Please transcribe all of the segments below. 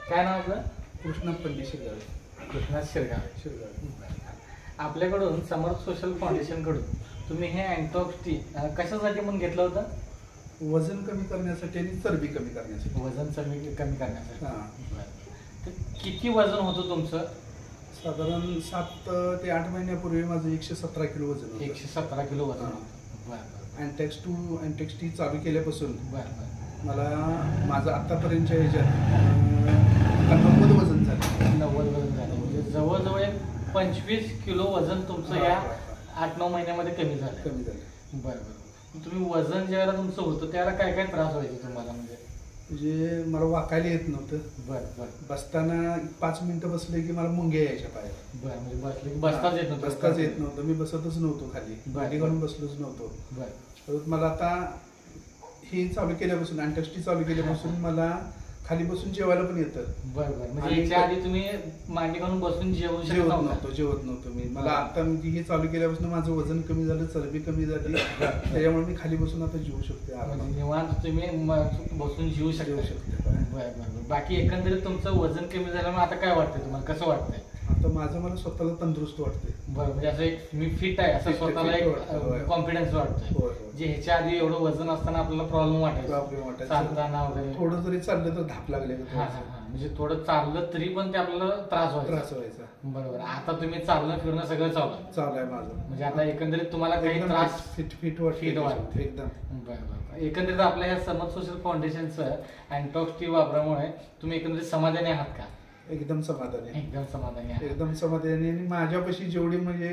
काय नाव आपलं? कृष्णा पंडित शिरगावे. कृष्णा शिरगावे. आपल्याकडून समर्थ सोशल फाउंडेशन कडून तुम्ही हे अँटॉक्स टी कशासाठी म्हणून घेतलं होतं? वजन कमी करण्यासाठी आणि चरबी कमी करण्यासाठी. वजन कमी करण्यासाठी. हां. तर किती वजन होतं तुमचं? साधारण 7 ते 8 महिन्यापूर्वी माझं 117 किलो वजन होतं. 117 किलो वजन होतं. बरं. अँटॅक्स टी चालू केल्यापासून बरं मला माझं आतापर्यंतच्या ह्याच्यात 90 वजन झालं. 90 वजन झालं. म्हणजे जवळजवळ 25 किलो वजन तुमचं या 8-9 महिन्यामध्ये कमी झालं. बरं. तुम्ही वजन ज्यावेळेला तुमचं होतं त्यावेळेला काय काय त्रास व्हायचे तुम्हाला? म्हणजे मला वाकायला येत नव्हतं. बरं. बसताना 5 मिनिटं बसले की मला मुंग्या यायच्या पायात. बरं. म्हणजे बसले की बसताच येत नव्हतं. मी बसतच नव्हतो खाली. गाडी घालून बसलोच नव्हतो. बरं. मला आता हे चालू केल्यापासून अँटॅक्स टी चालू केल्यापासून मला खाली बसून जेवायला पण येतं. बरं. म्हणजे याच्या आधी तुम्ही मांडी घालून बसून जेवत नव्हतो मी. मला आता म्हणजे हे चालू केल्यापासून माझं वजन कमी झालं, चरबी कमी झाली. त्याच्यामुळे मी खाली बसून आता जेवू शकते. निवांत तुम्ही बसून जेवू शकते. बरं. बाकी एकंदरीत तुमचं वजन कमी झाल्यामुळे आता काय वाटतंय तुम्हाला? कसं वाटतंय आता? माझं मला स्वतःला तंदुरुस्त वाटतंय. बरं. म्हणजे असं एक मी फिट आहे असं स्वतःला एक कॉन्फिडन्स वाटतोय. जे ह्याच्या आधी एवढं वजन असताना आपल्याला प्रॉब्लेम वाटायचा चालताना वगैरे. थोडं जरी चाललं तर धाप लागले. म्हणजे थोडं चाललं तरी पण ते आपल्याला त्रास व्हायचा. बरोबर. आता तुम्ही चालणं फिरणं सगळं चालू आहे माझं. म्हणजे आता एकंदरीत तुम्हाला काही त्रास फिट वाटतं एकदम. बरोबर. एकंदरीत आपल्या या समर्थ सोशल फाउंडेशनचं अँटॉक्स टी वापरामुळे तुम्ही एकंदरीत समाधानी आहात का? एकदम समाधानी. एकदम समाधानी. आणि माझ्यापाशी जेवढी म्हणजे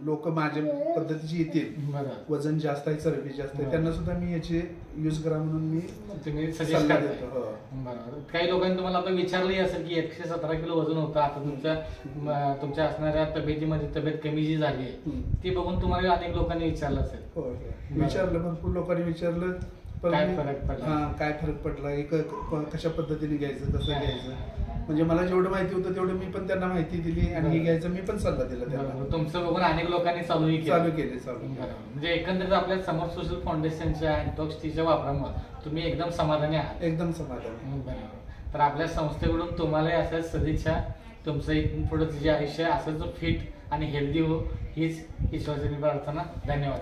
लोक माझ्या पद्धतीची येतील, वजन जास्त आहे, चरबी जास्त आहे, त्यांना सुद्धा मी याचे यूज करा म्हणून मी तुम्ही सजेस्ट करतो. बरोबर. काही लोकांनी तुम्हाला आता विचारलंही असेल की 117 किलो वजन होतं, आता तुमच्या असणाऱ्या तब्येतीमध्ये तब्येत कमी जी झाली आहे ती बघून तुम्हाला अनेक लोकांनी विचारलं असेल. विचारलं, भरपूर लोकांनी विचारलं. काय फरक पडला, कशा पद्धतीने घ्यायचं, कसं घ्यायचं. म्हणजे मला जेवढं माहिती होतं तेवढं मी पण त्यांना माहिती दिली आणि हे घ्यायचं मी पण सल्ला दिला त्यांना. तुमचं बघून अनेक लोकांनी चालू केले. म्हणजे एकंदरीत आपल्या समर्थ सोशल फाउंडेशनच्या अँटॉक्स टीच्या वापरामुळे तुम्ही एकदम समाधानी आहात? एकदम समाधानी. तर आपल्या संस्थेकडून तुम्हाला अशाच सदिच्छा. तुमचं इथून पुढे जे आयुष्य असंच फिट आणि हेल्दी हो हीच ईश्वराची प्रार्थना. धन्यवाद.